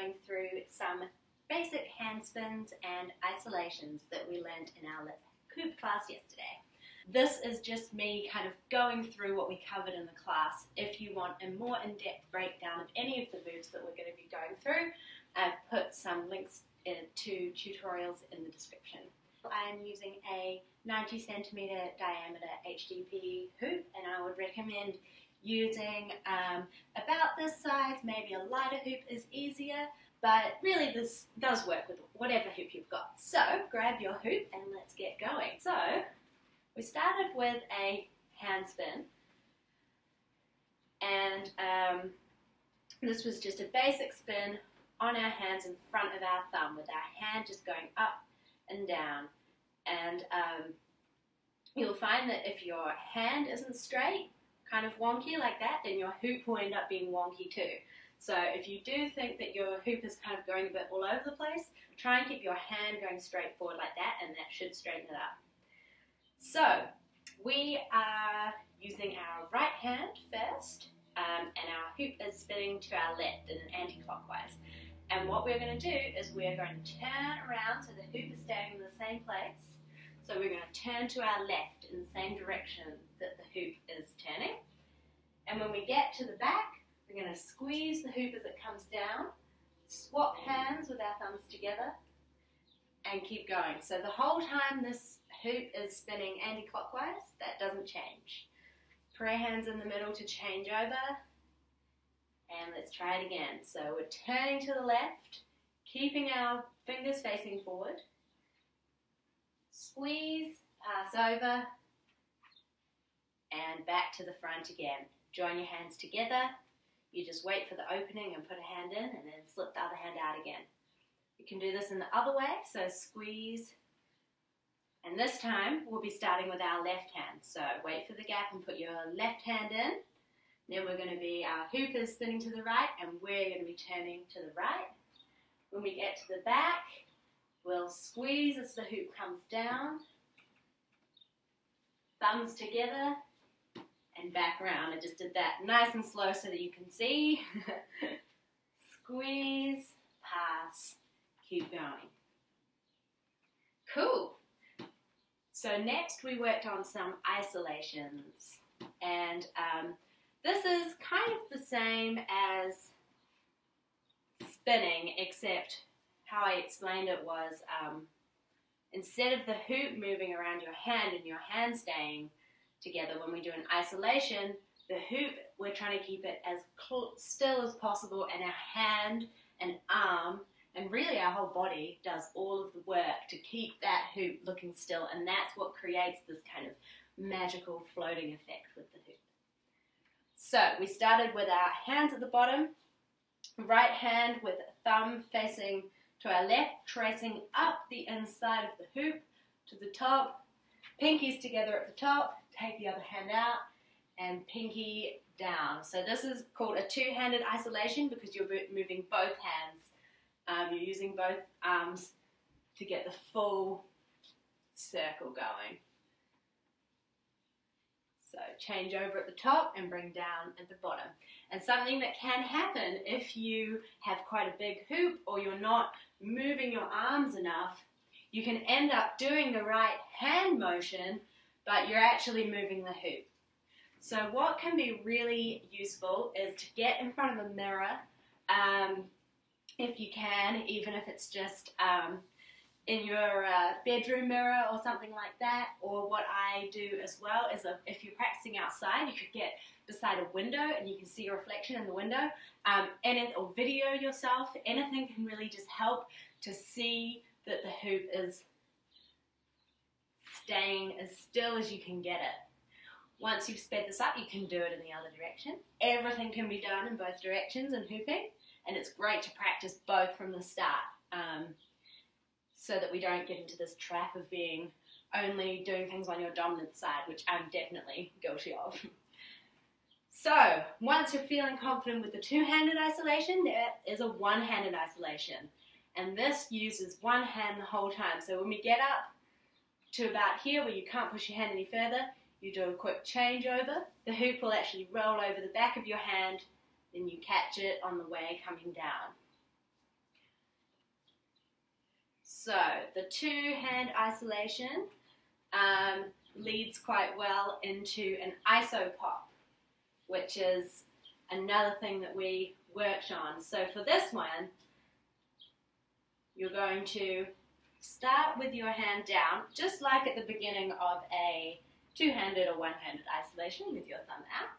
going through some basic hand spins and isolations that we learned in our hoop class yesterday. This is just me kind of going through what we covered in the class. If you want a more in-depth breakdown of any of the moves that we're going to be going through, I've put some links to tutorials in the description. I'm using a 90 centimeter diameter HDPE hoop, and I would recommend using about this size. Maybe a lighter hoop is easier, but really this does work with whatever hoop you've got. So grab your hoop and let's get going. So we started with a hand spin, and this was just a basic spin on our hands in front of our thumb, with our hand just going up and down. And you'll find that if your hand isn't straight, kind of wonky like that, then your hoop will end up being wonky too. So if you do think that your hoop is kind of going a bit all over the place, try and keep your hand going straight forward like that, and that should straighten it up. So we are using our right hand first, and our hoop is spinning to our left in an anti-clockwise. And what we're going to do is we're going to turn around so the hoop is staying in the same place. So we're going to turn to our left in the same direction that the hoop is turning. And when we get to the back, we're going to squeeze the hoop as it comes down, swap hands with our thumbs together, and keep going. So the whole time this hoop is spinning anti-clockwise, that doesn't change. Prayer hands in the middle to change over. And let's try it again. So we're turning to the left, keeping our fingers facing forward. Squeeze, pass over, and back to the front again. Join your hands together. You just wait for the opening and put a hand in, and then slip the other hand out again. You can do this in the other way, so squeeze. And this time, we'll be starting with our left hand. So wait for the gap and put your left hand in. Then we're going to be, our hoop is spinning to the right, and we're going to be turning to the right. When we get to the back, we'll squeeze as the hoop comes down. Thumbs together, and back around. I just did that nice and slow so that you can see. Squeeze, pass, keep going. Cool. So next we worked on some isolations, and this is kind of the same as spinning, except how I explained it was instead of the hoop moving around your hand and your hand staying together, when we do an isolation, the hoop, we're trying to keep it as still as possible, and our hand and arm and really our whole body does all of the work to keep that hoop looking still, and that's what creates this kind of magical floating effect with the hoop. So we started with our hands at the bottom, right hand with thumb facing to our left, tracing up the inside of the hoop to the top, pinkies together at the top, take the other hand out, and pinky down. So this is called a two-handed isolation because you're moving both hands. You're using both arms to get the full circle going. So change over at the top and bring down at the bottom. And something that can happen if you have quite a big hoop or you're not moving your arms enough, you can end up doing the right hand motion, but you're actually moving the hoop. So what can be really useful is to get in front of a mirror, if you can, even if it's just in your bedroom mirror or something like that. Or what I do as well is if you're practicing outside, you could get beside a window and you can see your reflection in the window, or video yourself. Anything can really just help to see that the hoop is staying as still as you can get it. Once you've sped this up, you can do it in the other direction. Everything can be done in both directions in hooping, and it's great to practice both from the start, so that we don't get into this trap of being only doing things on your dominant side, which I'm definitely guilty of. So once you're feeling confident with the two-handed isolation, there is a one-handed isolation, and this uses one hand the whole time. So when we get up to about here where you can't push your hand any further, you do a quick change over. The hoop will actually roll over the back of your hand, then you catch it on the way coming down. the two-hand isolation leads quite well into an iso pop, which is another thing that we worked on. So for this one, you're going to start with your hand down, just like at the beginning of a two-handed or one-handed isolation with your thumb out.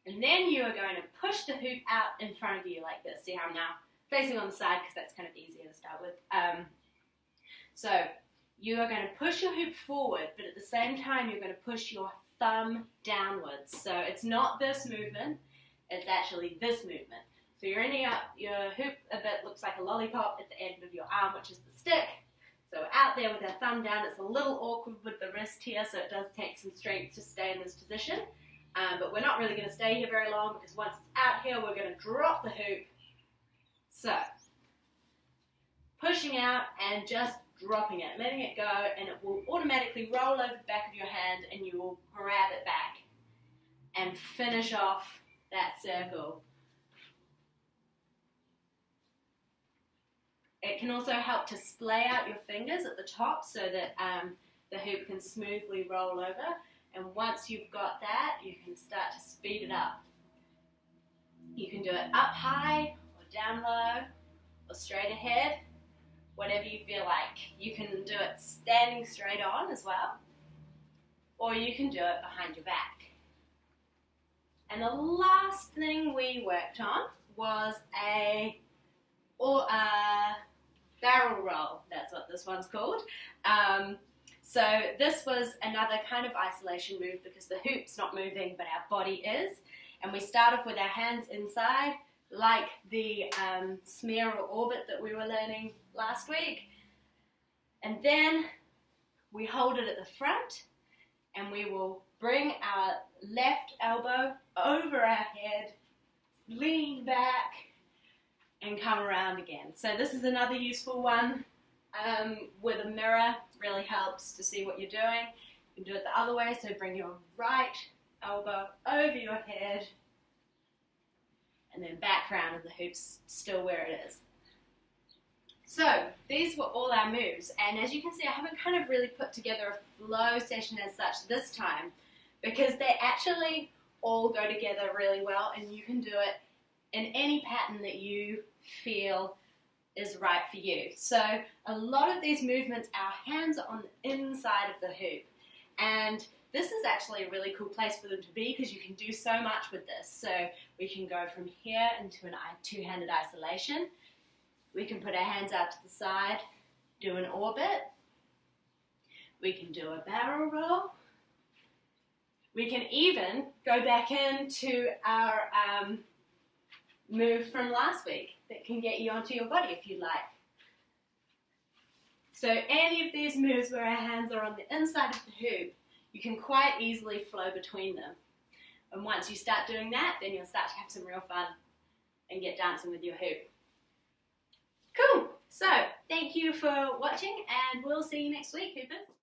And then you are going to push the hoop out in front of you like this. See how I'm now facing on the side because that's kind of easier to start with. So you are going to push your hoop forward, but at the same time you're going to push your thumb downwards. So it's not this movement, it's actually this movement. So you're ending up, your hoop a bit looks like a lollipop at the end of your arm, which is the stick. So out there with our thumb down, it's a little awkward with the wrist here, so it does take some strength to stay in this position. But we're not really going to stay here very long because once it's out here, we're going to drop the hoop. So, pushing out and just dropping it, letting it go, and it will automatically roll over the back of your hand and you will grab it back and finish off that circle. It can also help to splay out your fingers at the top so that the hoop can smoothly roll over. And once you've got that, you can start to speed it up. You can do it up high or down low or straight ahead, whatever you feel like. You can do it standing straight on as well, or you can do it behind your back. And the last thing we worked on was a barrel roll. That's what this one's called. So this was another kind of isolation move because the hoop's not moving but our body is. And we start off with our hands inside like the smear or orbit that we were learning last week. And then we hold it at the front and we will bring our left elbow over our head, lean back and come around again. So this is another useful one. With a mirror, really helps to see what you're doing. You can do it the other way, so bring your right elbow over your head and then back round and the hoop's still where it is. So these were all our moves, and as you can see I haven't kind of really put together a flow session as such this time because they actually all go together really well and you can do it in any pattern that you feel is right for you. So a lot of these movements, our hands are on the inside of the hoop, and this is actually a really cool place for them to be because you can do so much with this. So we can go from here into a two-handed isolation. We can put our hands out to the side, do an orbit. We can do a barrel roll. We can even go back into our move from last week that can get you onto your body if you'd like. So any of these moves where our hands are on the inside of the hoop, you can quite easily flow between them. And once you start doing that, then you'll start to have some real fun and get dancing with your hoop. Cool! So, thank you for watching and we'll see you next week, Hoopers.